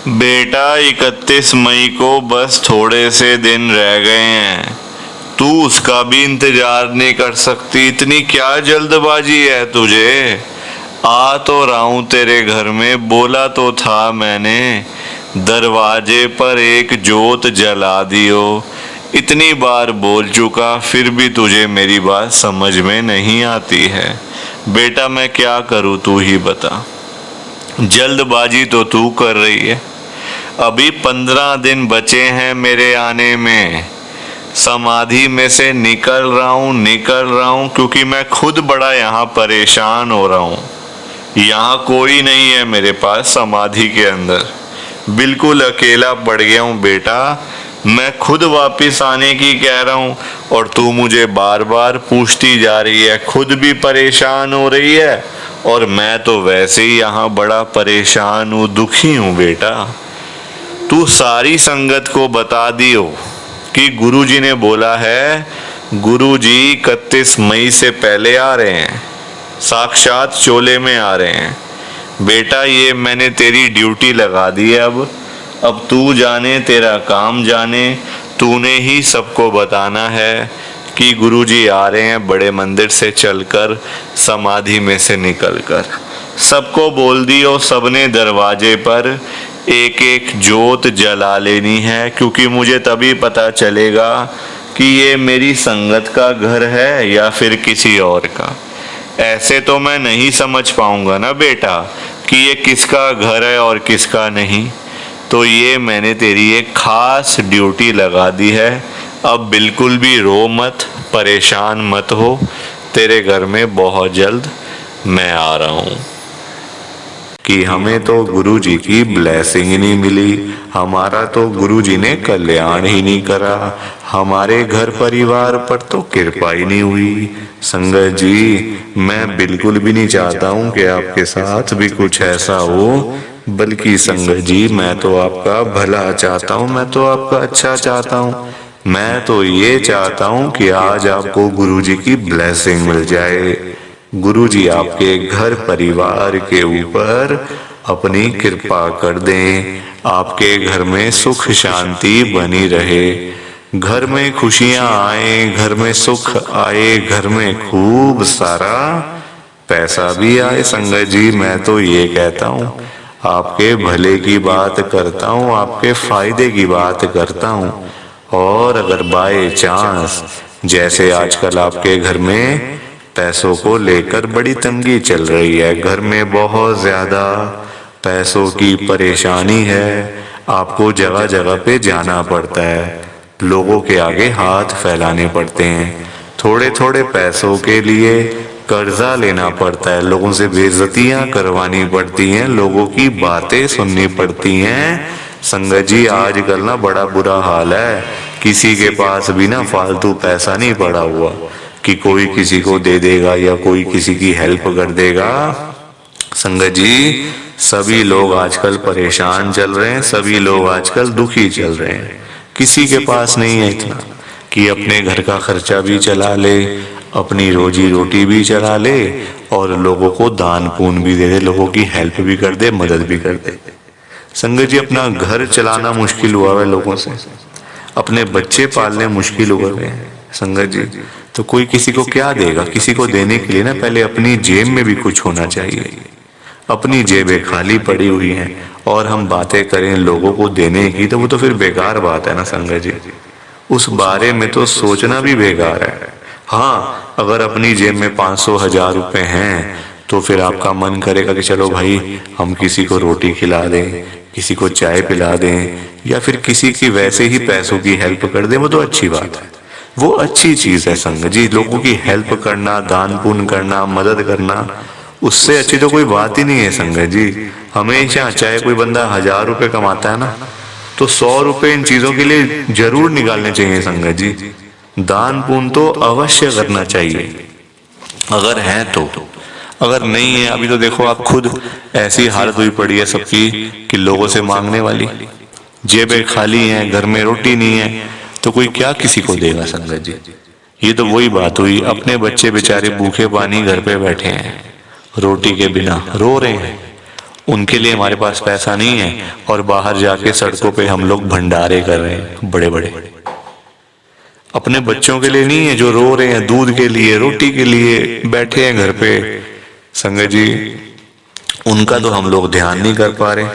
बेटा 31 मई को बस थोड़े से दिन रह गए हैं। तू उसका भी इंतजार नहीं कर सकती? इतनी क्या जल्दबाजी है तुझे? आ तो रहा हूं तेरे घर में, बोला तो था मैंने, दरवाजे पर एक जोत जला दियो। इतनी बार बोल चुका, फिर भी तुझे मेरी बात समझ में नहीं आती है। बेटा मैं क्या करूं, तू ही बता। जल्दबाजी तो तू कर रही है। अभी 15 दिन बचे हैं मेरे आने में। समाधि में से निकल रहा हूँ क्योंकि मैं खुद बड़ा यहाँ परेशान हो रहा हूँ। यहाँ कोई नहीं है मेरे पास समाधि के अंदर, बिल्कुल अकेला पड़ गया हूँ बेटा। मैं खुद वापस आने की कह रहा हूँ और तू मुझे बार बार पूछती जा रही है, खुद भी परेशान हो रही है और मैं तो वैसे ही यहाँ बड़ा परेशान हूँ, दुखी हूँ बेटा। तू सारी संगत को बता दियो कि गुरुजी ने बोला है, गुरुजी 31 मई से पहले आ रहे हैं, साक्षात चोले में आ रहे हैं। बेटा ये मैंने तेरी ड्यूटी लगा दी है। अब तू जाने, तेरा काम जाने, तूने ही सबको बताना है कि गुरुजी आ रहे हैं बड़े मंदिर से चलकर, समाधि में से निकलकर। सबको बोल दियो, सबने दरवाजे पर एक एक जोत जला लेनी है, क्योंकि मुझे तभी पता चलेगा कि ये मेरी संगत का घर है या फिर किसी और का। ऐसे तो मैं नहीं समझ पाऊंगा ना बेटा कि ये किसका घर है और किसका नहीं। तो ये मैंने तेरी एक खास ड्यूटी लगा दी है। अब बिल्कुल भी रो मत, परेशान मत हो, तेरे घर में बहुत जल्द मैं आ रहा हूँ। कि हमें तो गुरुजी की ब्लेसिंग ही नहीं मिली, हमारा तो गुरुजी ने कल्याण ही नहीं करा, हमारे घर परिवार पर तो कृपा ही नहीं हुई। संगत जी मैं बिल्कुल भी नहीं चाहता हूँ कि आपके साथ भी कुछ ऐसा हो, बल्कि संगत जी मैं तो आपका भला चाहता हूँ, मैं तो आपका अच्छा चाहता हूँ। मैं तो ये चाहता हूँ कि आज आपको गुरुजी की ब्लेसिंग मिल जाए, गुरुजी आपके घर परिवार के ऊपर अपनी कृपा कर दें, आपके घर में सुख शांति बनी रहे, घर में खुशियां आए, घर में सुख आए, घर में खूब सारा पैसा भी आए। संगत जी मैं तो ये कहता हूँ, आपके भले की बात करता हूँ, आपके फायदे की बात करता हूँ। और अगर बाय चांस जैसे आजकल आपके घर में पैसों को लेकर बड़ी तंगी चल रही है, घर में बहुत ज्यादा पैसों की परेशानी है, आपको जगह जगह पे जाना पड़ता है, लोगों के आगे हाथ फैलाने पड़ते हैं, थोड़े थोड़े पैसों के लिए कर्जा लेना पड़ता है, लोगों से बेइज्जतियां करवानी पड़ती हैं, लोगों की बातें सुननी पड़ती हैं। संगत जी आजकल ना बड़ा बुरा हाल है, किसी के पास भी ना फालतू पैसा नहीं पड़ा हुआ कि कोई किसी को दे देगा या कोई किसी की हेल्प कर देगा। संगत जी सभी लोग आजकल परेशान चल रहे हैं, सभी लोग आजकल दुखी चल रहे हैं, किसी के पास नहीं है इतना कि अपने घर का खर्चा भी चला ले, अपनी रोजी रोटी भी चला ले और लोगों को दान पुण्य भी दे दे, लोगों की हेल्प भी कर दे, मदद भी कर दे। संगत जी अपना घर चलाना मुश्किल हुआ है लोगों से, अपने बच्चे पालने मुश्किल हो गए हैं। संगत जी तो कोई किसी को क्या देगा? किसी को देने के लिए ना पहले अपनी जेब में भी कुछ होना चाहिए। अपनी जेबें खाली पड़ी हुई हैं और हम बातें करें लोगों को देने की, तो वो तो फिर बेकार बात है ना संगत जी, उस बारे में तो सोचना भी बेकार है। हाँ अगर अपनी जेब में 500-1000 रुपए हैं तो फिर आपका मन करेगा कि चलो भाई हम किसी को रोटी खिला दें, किसी को चाय पिला दें या फिर किसी की वैसे ही पैसों की हेल्प कर दें, वो तो अच्छी बात है, वो अच्छी चीज है संगत जी। लोगों की हेल्प करना, दान पुण्य करना, मदद करना, उससे अच्छी तो कोई बात ही नहीं है संगत जी। हमेशा चाहे कोई बंदा 1000 रुपए कमाता है ना, तो 100 रुपए इन चीजों के लिए जरूर निकालने चाहिए संगत जी। दान पुण्य तो अवश्य करना चाहिए अगर है तो। अगर नहीं है, अभी तो देखो आप खुद ऐसी हालत हुई पड़ी है सबकी कि लोगों से मांगने वाली, जेबें खाली हैं, घर में रोटी नहीं है, तो कोई क्या किसी को देगा संगत जी। ये तो वही बात हुई, अपने बच्चे बेचारे भूखे पानी घर पे बैठे हैं, रोटी के बिना रो रहे हैं, उनके लिए हमारे पास पैसा नहीं है और बाहर जाके सड़कों पे हम लोग भंडारे कर रहे हैं बड़े बड़े। अपने बच्चों के लिए नहीं है जो रो रहे हैं दूध के लिए, रोटी के लिए बैठे हैं घर पे। संगत जी, उनका तो हम लोग ध्यान नहीं कर पा रहे,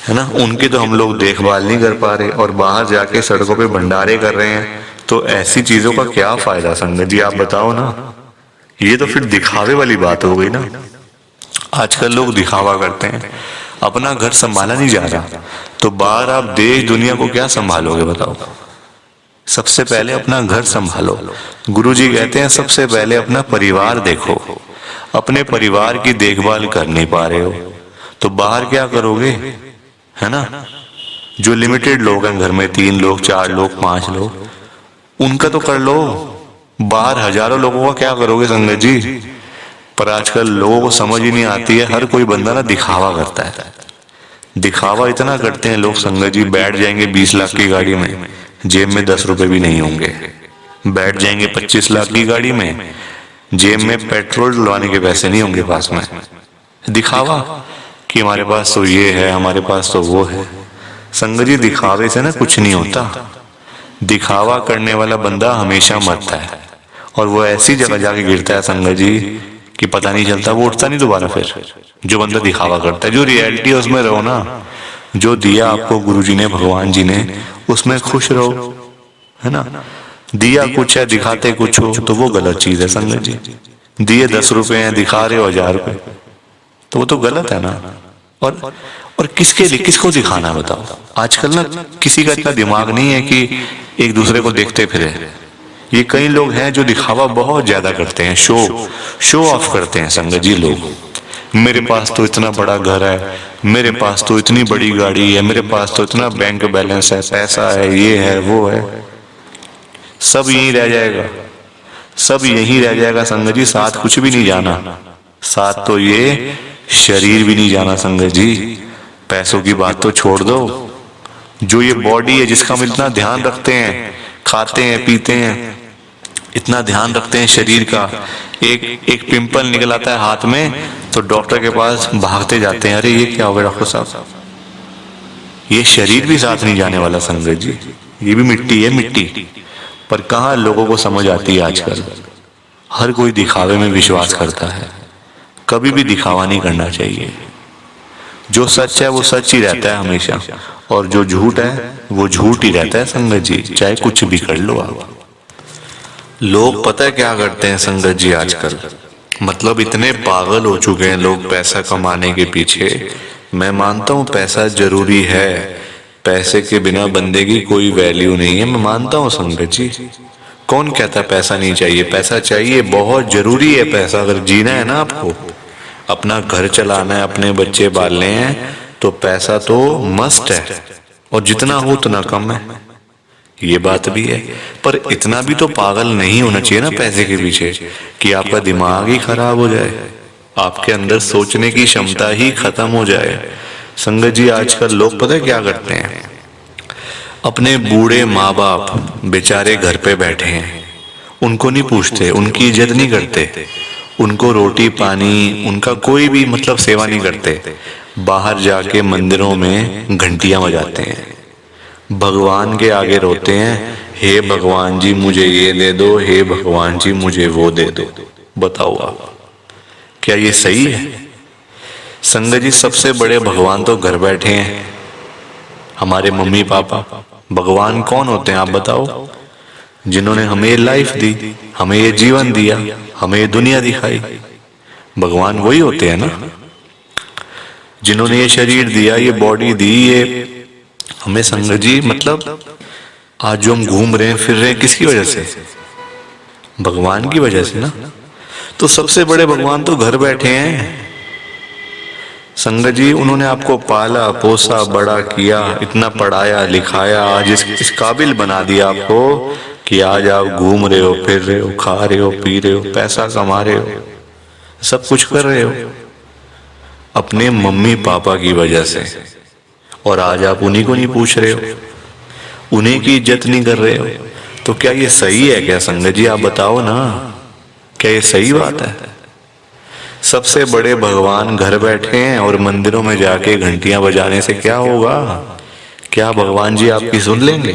है ना, उनकी तो हम लोग देखभाल नहीं कर पा रहे और बाहर जाके सड़कों पे भंडारे कर रहे हैं। तो ऐसी चीजों का क्या फायदा संगत जी, आप बताओ ना। ये तो फिर दिखावे वाली बात हो गई ना। आजकल लोग दिखावा करते हैं, अपना घर संभाला नहीं जा रहा, तो बाहर आप देश दुनिया को क्या संभालोगे बताओ। सबसे पहले अपना घर संभालो। गुरुजी कहते हैं सबसे पहले अपना परिवार देखो। अपने परिवार की देखभाल कर नहीं पा रहे हो तो बाहर क्या करोगे, है ना। जो लिमिटेड लोग हैं घर में, 3 लोग 4 लोग 5 लोग, उनका तो कर लो। बाहर हजारों लोगों का क्या करोगे संगत जी। पर आजकल लोगों को समझ ही नहीं आती है, हर कोई बंदा ना दिखावा करता है। दिखावा इतना करते हैं लोग संगत जी, बैठ जाएंगे 20 लाख की गाड़ी में, जेब में 10 रुपए भी नहीं होंगे। बैठ जाएंगे 25 लाख की गाड़ी में, जेब में पेट्रोल डलवाने के पैसे नहीं होंगे पास में। दिखावा कि हमारे पास तो ये है, हमारे पास तो वो है। संगत जी, दिखावे से ना कुछ नहीं होता। दिखावा करने वाला बंदा हमेशा मरता है और वो ऐसी जगह जाके गिरता है संगत जी कि पता नहीं चलता, वो उठता नहीं दोबारा फिर। जो बंदा दिखावा करता है, जो रियलिटी है उसमें रहो ना। जो दिया आपको गुरुजी ने, भगवान जी ने, उसमें खुश रहो, है ना। दिया कुछ है, दिखाते कुछ हो तो वो गलत चीज है संगत जी। दिए 10 रुपए हैं, दिखा रहे हो 1000 रुपए, तो वो तो गलत है ना। और किसके लिए, किसको दिखाना बताओ। आजकल ना किसी का इतना दिमाग नहीं है कि एक दूसरे को देखते फिरे। ये कई लोग हैं जो दिखावा बहुत ज्यादा करते हैं, शो ऑफ करते हैं संगत जी लोग। मेरे पास तो इतना बड़ा घर है, मेरे पास तो इतनी बड़ी गाड़ी है, मेरे पास तो इतना बैंक बैलेंस है, पैसा है, ये है वो है। सब यहीं रह जाएगा, सब यहीं रह जाएगा संगत जी। साथ कुछ भी नहीं जाना, साथ तो ये शरीर भी नहीं जाना संगत जी। पैसों की बात तो छोड़ दो, जो ये बॉडी है जिसका हम इतना ध्यान रखते हैं, खाते हैं पीते हैं, इतना ध्यान रखते हैं शरीर का, एक पिंपल निकल आता है हाथ में तो डॉक्टर के पास भागते जाते हैं, अरे ये क्या हो गया डॉक्टर साहब। ये शरीर भी साथ नहीं जाने वाला संगत जी, ये भी मिट्टी है, मिट्टी। पर कहाँ लोगों को समझ आती है आजकल। हर कोई दिखावे में विश्वास करता है, कभी भी दिखावा नहीं करना चाहिए। जो सच है वो सच ही रहता है हमेशा, और जो झूठ है वो झूठ ही रहता है संगत जी, चाहे कुछ भी कर लो आप। लोग पता है क्या करते हैं संगत जी आजकल, मतलब इतने पागल हो चुके हैं लोग पैसा कमाने के पीछे। मैं मानता हूँ पैसा जरूरी है, पैसे के बिना बंदे की कोई वैल्यू नहीं है, मैं मानता हूँ संगत जी। कौन कहता है पैसा नहीं चाहिए, पैसा चाहिए, बहुत जरूरी है पैसा। अगर जीना है ना आपको, अपना घर चलाना है, अपने बच्चे पालने हैं, तो पैसा तो मस्ट है, और जितना हो उतना कम है, ये बात भी है। पर इतना भी तो पागल नहीं होना चाहिए ना पैसे के पीछे कि आपका दिमाग ही खराब हो जाए, आपके अंदर सोचने की क्षमता ही खत्म हो जाए। संगत जी, आजकल लोग पता है क्या करते हैं, अपने बूढ़े माँ बाप बेचारे घर पे बैठे हैं, उनको नहीं पूछते, उनकी इज्जत नहीं करते, उनको रोटी पानी, उनका कोई भी मतलब सेवा नहीं करते। बाहर जाके मंदिरों में घंटियां बजाते हैं, भगवान के आगे रोते हैं, हे भगवान जी मुझे ये दे दो, हे भगवान जी मुझे वो दे दो। बताओ आप, क्या ये सही है? संगत जी, सबसे बड़े भगवान तो घर बैठे हैं, हमारे मम्मी पापा। भगवान कौन होते हैं आप बताओ? जिन्होंने हमें ये लाइफ दी, हमें ये जीवन दिया, हमें ये दुनिया दिखाई, भगवान वही होते हैं ना। जिन्होंने ये शरीर दिया, ये बॉडी दी, ये हमें संगत जी, मतलब आज जो हम घूम रहे हैं फिर रहे हैं, किसकी वजह से? भगवान की वजह से ना। तो सबसे बड़े भगवान तो घर बैठे हैं संगत जी। उन्होंने आपको पाला पोसा बड़ा किया, इतना पढ़ाया लिखाया, आज इस काबिल बना दिया आपको कि आज आप घूम रहे हो, फिर रहे हो, खा रहे हो, पी रहे हो, पैसा कमा रहे हो, सब कुछ कर रहे हो अपने मम्मी पापा की वजह से। और आज आप उन्हीं को नहीं पूछ रहे हो, उन्हीं की इज्जत नहीं कर रहे हो। तो क्या ये सही है क्या संगत जी? आप बताओ ना, क्या ये सही बात है? सबसे बड़े भगवान घर बैठे हैं और मंदिरों में जाके घंटियां बजाने से क्या होगा? क्या भगवान जी आपकी सुन लेंगे?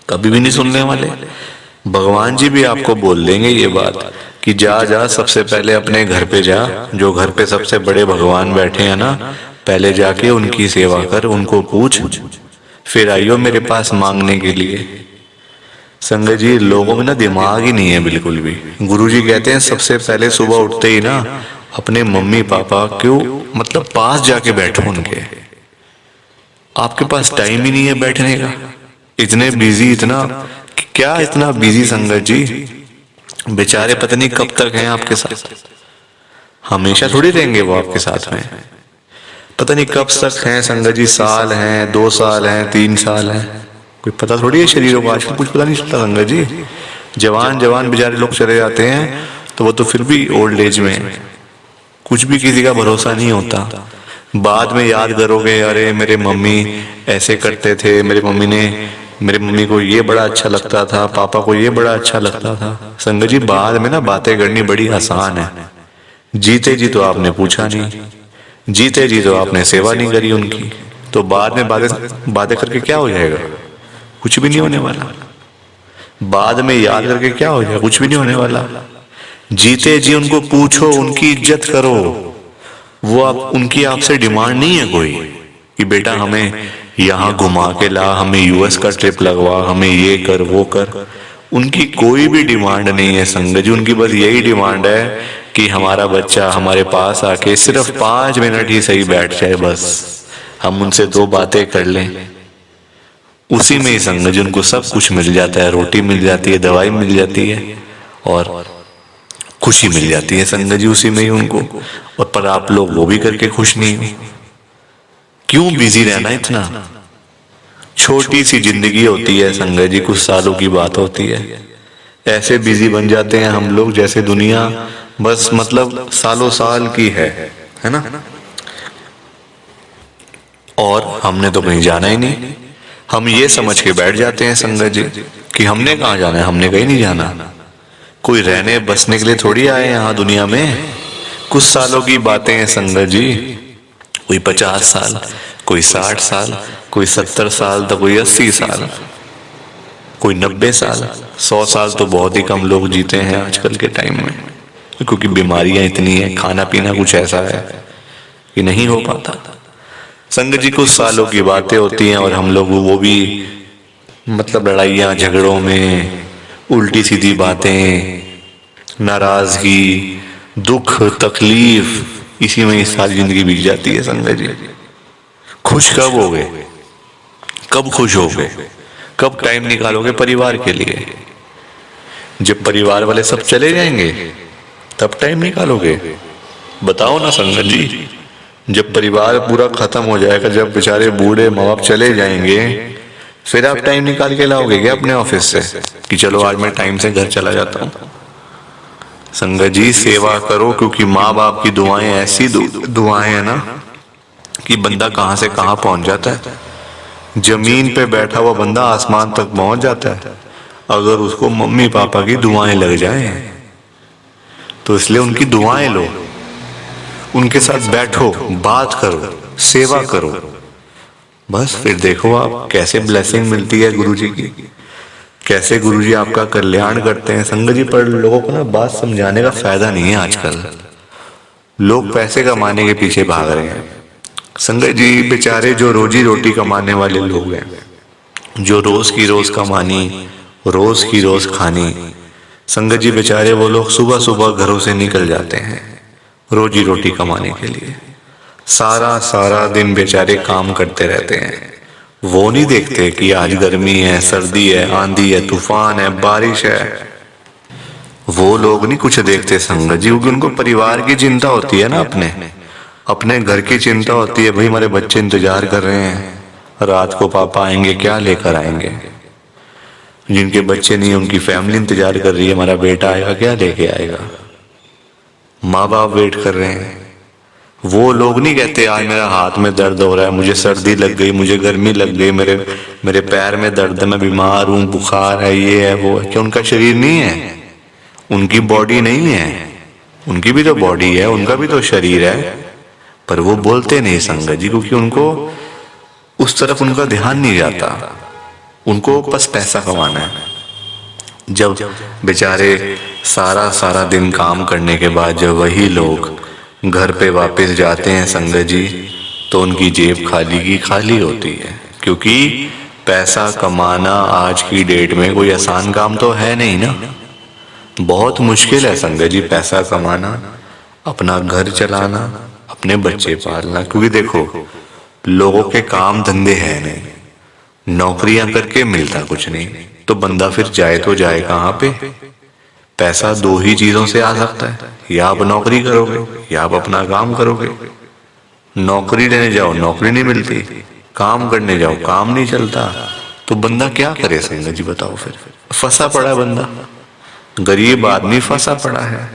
कभी भी नहीं सुनने वाले। भगवान जी भी आपको बोल देंगे ये बात कि जा जा, सबसे पहले अपने घर पे जा, जो घर पे सबसे बड़े भगवान बैठे हैं ना, पहले जाके उनकी सेवा कर, उनको पूछ, फिर आइयो मेरे पास मांगने के लिए। संगत जी, लोगों में ना दिमाग ही नहीं है बिल्कुल भी। गुरुजी कहते हैं सबसे पहले सुबह उठते ही ना अपने मम्मी पापा क्यों मतलब पास जाके बैठो उनके। आपके पास टाइम ही नहीं है बैठने का, इतने बिजी, इतना क्या इतना बिजी संगत जी, बेचारे पता नहीं कब तक हैं आपके साथ, हमेशा थोड़ी रहेंगे वो आपके साथ में, पता नहीं कब तक हैं संगत जी, साल हैं, 2 साल हैं, 3 साल हैं, कोई पता थोड़ी है शरीरों को, आजकल कुछ पता नहीं चलता संगत जी। जवान जवान बेचारे लोग चले जाते हैं तो वो तो फिर भी ओल्ड एज में, कुछ भी किसी का भरोसा नहीं होता। बाद में याद करोगे, अरे मेरे मम्मी ऐसे करते थे, मेरे मम्मी को ये बड़ा अच्छा लगता था, पापा को ये बड़ा अच्छा लगता था। संगत जी, बाद में ना बातें करनी बड़ी आसान है, जीते जी तो आपने पूछा नहीं, जीते जी तो आपने सेवा नहीं करी उनकी, तो बाद में बातें करके क्या हो जाएगा? कुछ भी नहीं होने वाला। बाद में याद करके क्या हो जाएगा? कुछ भी नहीं होने वाला। जीते जी उनको पूछो, उनकी इज्जत करो। वो आप उनकी आपसे डिमांड नहीं है कोई कि बेटा हमें यहाँ घुमा के ला, हमें यूएस का ट्रिप लगवा, हमें ये कर वो कर, उनकी कोई भी डिमांड नहीं है संगत जी। उनकी बस यही डिमांड है कि हमारा बच्चा हमारे पास आके सिर्फ 5 मिनट ही सही बैठ जाए, बस हम उनसे 2 बातें कर लें, उसी में ही संगत जी उनको सब कुछ मिल जाता है। रोटी मिल जाती है, दवाई मिल जाती है और खुशी मिल जाती है संगत जी उसी में ही उनको। और पर आप लोग वो भी करके खुश नहीं हो, क्यों बिजी रहना इतना? छोटी सी जिंदगी होती है संगत जी, कुछ सालों की बात होती है, ऐसे बिजी बन जाते हैं हम लोग जैसे दुनिया बस मतलब सालों साल की है ना। और हमने तो कहीं जाना ही नहीं, हम ये समझ के बैठ जाते हैं संगत जी कि हमने कहाँ जाना है, हमने कहीं नहीं जाना। कोई रहने बसने के लिए थोड़ी आए यहाँ दुनिया में। कुछ सालों की बातें हैं संगत जी, कोई 50 साल, कोई 60 साल, कोई 70 साल, तो कोई 80 साल, कोई 90 साल, 100 साल तो बहुत ही कम लोग जीते हैं आजकल के टाइम में, क्योंकि बीमारियां इतनी हैं, खाना पीना कुछ ऐसा है कि नहीं हो पाता। संगत जी, कुछ सालों की बातें होती हैं और हम लोग वो भी मतलब लड़ाइयाँ झगड़ों में, उल्टी सीधी बातें, नाराजगी, दुख, तकलीफ, इसी में सारी जिंदगी बीत जाती है संगत जी। खुश कब होगे? कब खुश होगे? कब टाइम निकालोगे परिवार के लिए? जब परिवार वाले सब चले जाएंगे तब टाइम निकालोगे? बताओ ना संगत जी। जब परिवार पूरा खत्म हो जाएगा, जब बेचारे बूढ़े माँ बाप चले जाएंगे, फिर आप टाइम निकाल के लाओगे क्या अपने ऑफिस से कि चलो आज मैं टाइम से घर चला जाता हूँ? संगत जी, सेवा करो, क्योंकि माँ बाप की दुआएं ऐसी दुआएं है ना कि बंदा कहाँ से कहाँ पहुंच जाता है। जमीन पे बैठा हुआ बंदा आसमान तक पहुंच जाता है अगर उसको मम्मी पापा की दुआएं लग जाएं। तो इसलिए उनकी दुआएं लो, उनके साथ बैठो, बात करो, सेवा करो, बस फिर देखो आप कैसे ब्लेसिंग मिलती है गुरुजी की, कैसे गुरुजी आपका कल्याण करते हैं। संगत जी, पर लोगों को ना बात समझाने का फायदा नहीं है आजकल, लोग पैसे कमाने के पीछे भाग रहे हैं। संगत जी, बेचारे जो रोजी रोटी कमाने वाले लोग हैं, जो रोज की रोज कमानी, रोज की रोज खानी, संगत जी बेचारे वो लोग सुबह सुबह घरों से निकल जाते हैं रोजी रोटी कमाने के लिए, सारा सारा दिन बेचारे काम करते रहते हैं। वो नहीं देखते कि आज गर्मी है, सर्दी है, आंधी है, तूफान है, बारिश है। वो लोग नहीं कुछ देखते संगत जी, क्योंकि उनको परिवार की चिंता होती है ना, अपने घर की चिंता होती है। भाई हमारे बच्चे इंतजार कर रहे हैं, रात को पापा आएंगे, क्या लेकर आएंगे। जिनके बच्चे नहीं, उनकी फैमिली इंतजार कर रही है, हमारा बेटा आएगा, क्या लेके आएगा। माँ बाप वेट कर रहे हैं। वो लोग नहीं कहते आज मेरा हाथ में दर्द हो रहा है, मुझे सर्दी लग गई, मुझे गर्मी लग गई, मेरे पैर में दर्द है, मैं बीमार हूँ, बुखार है, ये है वो है। क्या उनका शरीर नहीं है, उनकी बॉडी नहीं है, उनकी भी तो बॉडी है, उनका भी तो शरीर है, पर वो बोलते नहीं संगत जी, क्योंकि उनको उस तरफ उनका ध्यान नहीं जाता, उनको बस पैसा कमाना है। जब बेचारे सारा सारा दिन काम करने के बाद जब वही लोग घर पे वापस जाते हैं संगत जी, तो उनकी जेब खाली की खाली होती है, क्योंकि पैसा कमाना आज की डेट में कोई आसान काम तो है नहीं ना, बहुत मुश्किल है संगत जी पैसा कमाना, अपना घर चलाना, अपने बच्चे पालना। क्योंकि देखो लोगों के काम धंधे हैं नहीं, नौकरियां करके मिलता कुछ नहीं, तो बंदा फिर जाए तो जाए कहाँ पे। पैसा दो ही चीजों से आ सकता है, या आप नौकरी करोगे या आप अपना काम करोगे। नौकरी लेने जाओ नौकरी नहीं मिलती, काम करने जाओ काम नहीं चलता, तो बंदा क्या करे संगत जी बताओ। फिर फंसा पड़ा है बंदा, गरीब आदमी फंसा पड़ा है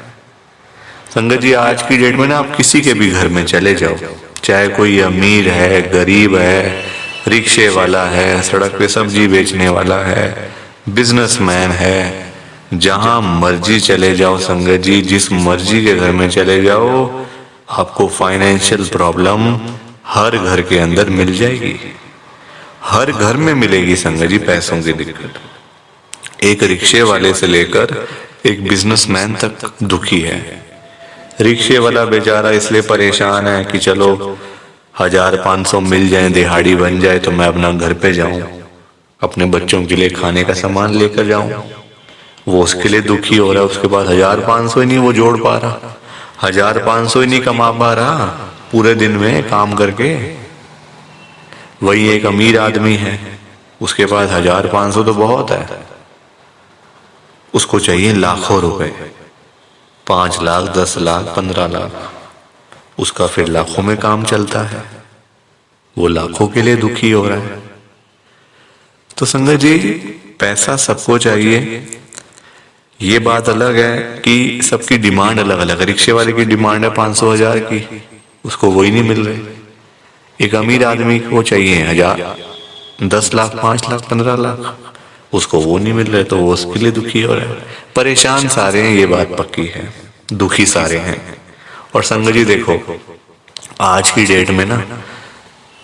संगत जी। आज की डेट में ना आप किसी के भी घर में चले जाओ, चाहे कोई अमीर है गरीब है, रिक्शे वाला है, सड़क पे सब्जी बेचने वाला है, बिजनेसमैन है, जहां मर्जी चले जाओ संगत जी, जिस मर्जी के घर में चले जाओ, आपको फाइनेंशियल प्रॉब्लम हर घर के अंदर मिल जाएगी, हर घर में मिलेगी संगत जी पैसों की दिक्कत। एक रिक्शे वाले से लेकर एक बिजनेसमैन तक दुखी है। रिक्शे वाला बेचारा इसलिए परेशान है कि चलो 1500 मिल जाए, दिहाड़ी बन जाए तो मैं अपना घर पे जाऊं, अपने बच्चों के लिए खाने का सामान लेकर जाऊं। वो उसके लिए दुखी हो रहा है, उसके पास 1500 ही नहीं वो जोड़ पा रहा, 1500 ही नहीं कमा पा रहा पूरे दिन में काम करके। वही एक अमीर आदमी है, उसके पास 1500 तो बहुत है, उसको चाहिए लाखों रुपए, 5 लाख 10 लाख 15 लाख, उसका फिर लाखों में काम चलता है, वो लाखों के लिए दुखी हो रहा है। तो संगत जी पैसा सबको चाहिए, ये बात अलग है कि सबकी डिमांड अलग अलग है। रिक्शे वाले की डिमांड है 500,000 की, उसको वही नहीं मिल रही। एक अमीर आदमी को चाहिए 10 लाख 5 लाख 15 लाख, उसको वो नहीं मिल रहे, तो वो उसके लिए दुखी हो रहा है। परेशान सारे हैं, ये बात पक्की है, दुखी सारे हैं। और संगत जी देखो आज की डेट में ना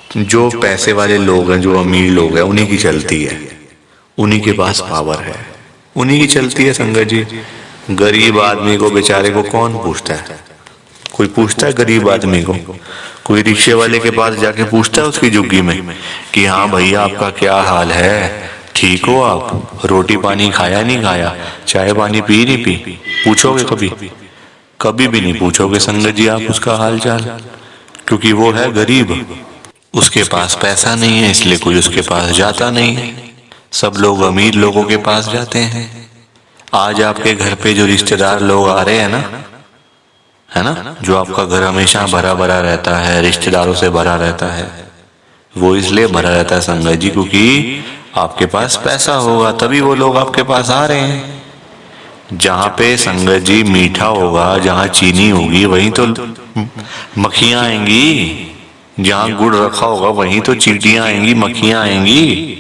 जो पैसे वाले लोग हैं, जो अमीर लोग हैं, उन्हीं की चलती है, उन्हीं के पास पावर है, उन्हीं की चलती है संगत जी। गरीब आदमी को बेचारे को कौन पूछता है? कोई पूछता है गरीब आदमी को? कोई रिक्शे वाले के पास जाके पूछता है उसकी झुग्गी में कि हाँ भैया आपका क्या हाल है, ठीक हो आप, रोटी पानी खाया नहीं खाया, चाय पानी पी नहीं पी? पूछोगे कभी? कभी भी नहीं पूछोगे संगत जी आप उसका हाल चाल, क्योंकि वो है गरीब, उसके पास पैसा नहीं है, इसलिए कोई उसके पास जाता नहीं है। सब लोग अमीर लोगों के पास जाते हैं। आज आपके घर पे जो रिश्तेदार लोग आ रहे हैं ना, है ना, जो आपका घर हमेशा भरा भरा रहता है, रिश्तेदारों से भरा रहता है, वो इसलिए भरा रहता है संगत जी क्योंकि आपके पास पैसा होगा, तभी वो लोग आपके पास आ रहे हैं। जहां पे संगत जी मीठा होगा, जहां चीनी होगी, वहीं तो मक्खियां आएंगी। जहां गुड़ रखा होगा वहीं तो चींटियां आएंगी, मक्खियां आएंगी।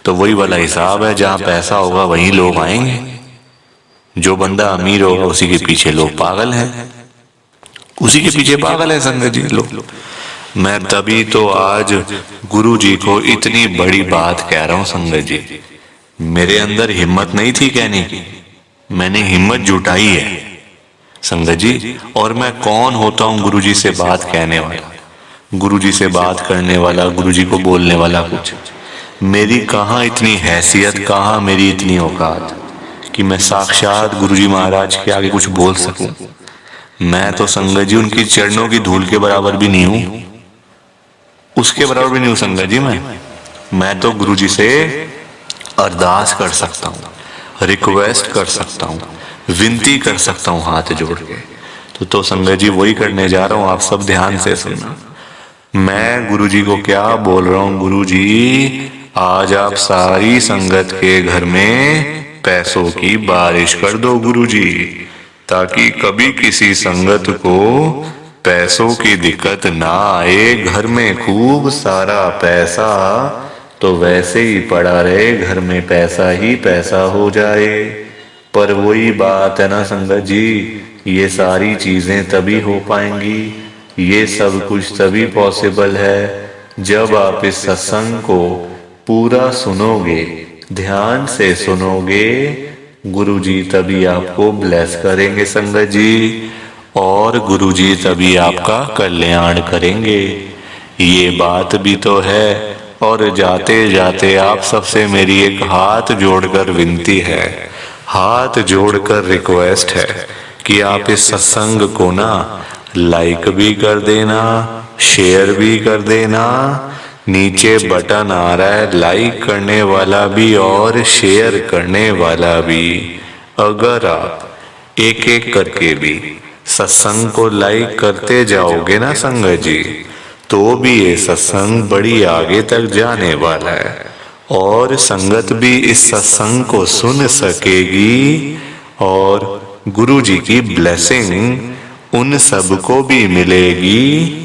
तो वही वाला हिसाब है, जहां पैसा होगा वहीं लोग आएंगे। जो बंदा अमीर होगा उसी के पीछे लोग पागल हैं, उसी के पीछे पागल है संगत जी लोग। मैं तभी तो आज गुरु जी को इतनी बड़ी बात कह रहा हूं संगत जी। मेरे अंदर हिम्मत नहीं थी कहने की, मैंने हिम्मत जुटाई है संगत जी। और मैं कौन होता हूं गुरु जी से बात कहने वाला, गुरु जी से बात करने वाला, गुरु जी को बोलने वाला? कुछ मेरी कहाँ इतनी हैसियत, कहाँ मेरी इतनी औकात कि मैं साक्षात गुरु जी महाराज के आगे कुछ बोल सकूं। मैं तो संगत जी उनकी चरणों की धूल के बराबर भी नहीं हूं, उसके बराबर भी नहीं हूं संगत जी। मैं तो गुरु जी से अरदास कर सकता हूं, रिक्वेस्ट कर सकता हूं, विनती कर सकता हूं हाथ जोड़ के। तो संगत जी वही करने जा रहा हूं, आप सब ध्यान से सुनना। मैं गुरु जी को क्या बोल रहा हूं? गुरु जी आज आप सारी संगत के घर में पैसों की बारिश कर दो गुरु जी, ताकि कभी किसी संगत को पैसों की दिक्कत ना आए। घर में खूब सारा पैसा तो वैसे ही पड़ा रहे, घर में पैसा ही पैसा हो जाए। पर वही बात है ना संगत जी, ये सारी चीजें तभी हो पाएंगी, ये सब कुछ तभी पॉसिबल है जब आप इस सत्संग को पूरा सुनोगे, ध्यान से सुनोगे। गुरुजी तभी आपको ब्लेस करेंगे संगत जी, और गुरुजी तभी आपका कल्याण करेंगे। ये बात भी तो है। और जाते जाते आप सबसे मेरी एक हाथ जोड़कर विनती है, हाथ जोड़कर रिक्वेस्ट है कि आप इस सत्संग को ना लाइक भी कर देना, शेयर भी कर देना। नीचे बटन आ रहा है लाइक करने वाला भी और शेयर करने वाला भी। अगर आप एक एक करके भी सत्संग को लाइक करते जाओगे ना संगत जी, तो भी ये सत्संग बड़ी आगे तक जाने वाला है और संगत भी इस सत्संग को सुन सकेगी और गुरु जी की ब्लेसिंग उन सब को भी मिलेगी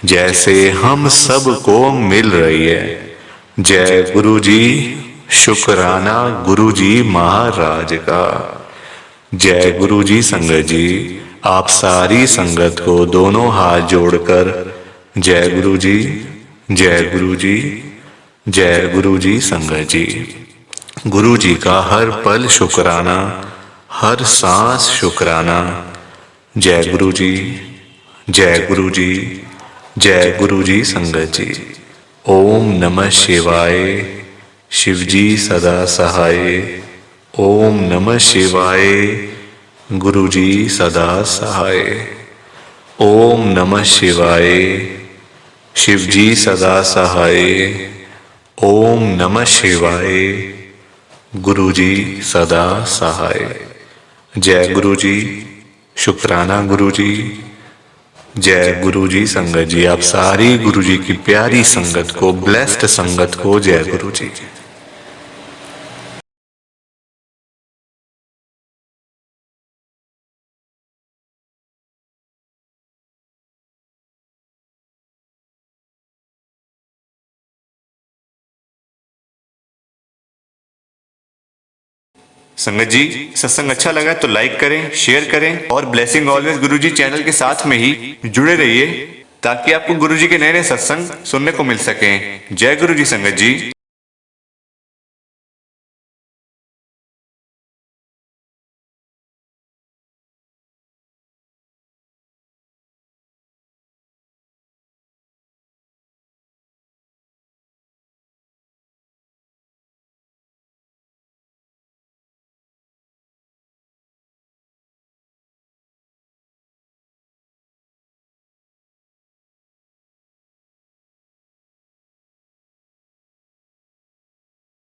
जैसे हम सब को मिल रही है। जय गुरु जी, शुक्राना गुरु जी महाराज का। जय गुरु जी संगत जी। आप सारी संगत को दोनों हाथ जोड़कर जय गुरु जी, जय गुरु जी, जय गुरु जी संगत जी। गुरु जी का हर पल शुक्राना, हर सांस शुक्राना। जय गुरु जी, जय गुरु जी, जय गुरु जी संगत जी। ओम नमः शिवाय। शिव जी सदा सहाय। ओम नमः शिवाय। गुरु जी सदा सहाय। ओम नमः शिवाय। शिव जी सदा सहाय। ओम नमः शिवाय। गुरु जी सदा सहाय। जय गुरु जी, शुक्राना गुरु जी। जय गुरु जी संगत जी। आप सारी गुरु जी की प्यारी संगत को, ब्लेस्ड संगत को जय गुरु जी। संगत जी, सत्संग अच्छा लगा तो लाइक करें, शेयर करें और ब्लेसिंग ऑलवेज गुरुजी चैनल के साथ में ही जुड़े रहिए ताकि आपको गुरुजी के नए नए सत्संग सुनने को मिल सकें। जय गुरु जी संगत जी।